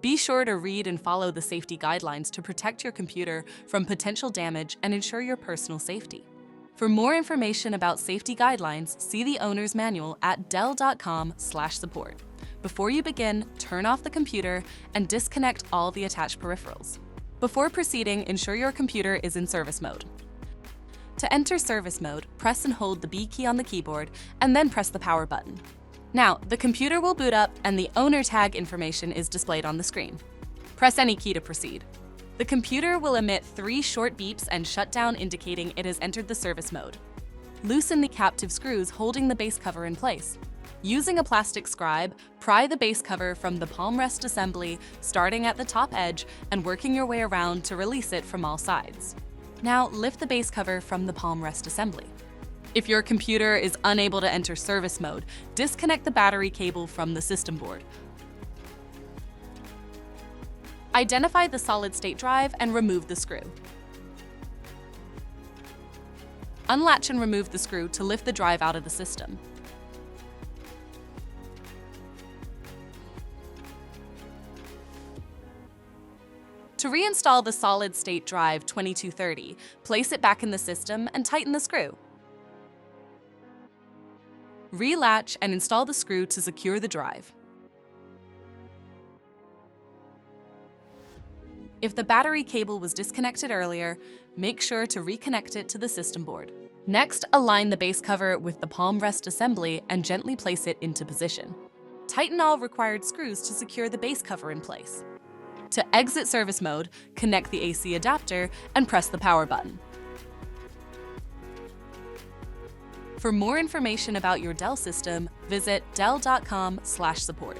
Be sure to read and follow the safety guidelines to protect your computer from potential damage and ensure your personal safety. For more information about safety guidelines, see the owner's manual at dell.com/support. Before you begin, turn off the computer and disconnect all the attached peripherals. Before proceeding, ensure your computer is in service mode. To enter service mode, press and hold the B key on the keyboard and then press the power button. Now, the computer will boot up and the owner tag information is displayed on the screen. Press any key to proceed. The computer will emit 3 short beeps and shut down, indicating it has entered the service mode. Loosen the captive screws holding the base cover in place. Using a plastic scribe, pry the base cover from the palm rest assembly, starting at the top edge and working your way around to release it from all sides. Now, lift the base cover from the palm rest assembly. If your computer is unable to enter service mode, disconnect the battery cable from the system board. Identify the solid-state drive and remove the screw. Unlatch and remove the screw to lift the drive out of the system. To reinstall the solid-state drive 2230, place it back in the system and tighten the screw. Relatch and install the screw to secure the drive. If the battery cable was disconnected earlier, make sure to reconnect it to the system board. Next, align the base cover with the palm rest assembly and gently place it into position. Tighten all required screws to secure the base cover in place. To exit service mode, connect the AC adapter and press the power button. For more information about your Dell system, visit dell.com/support.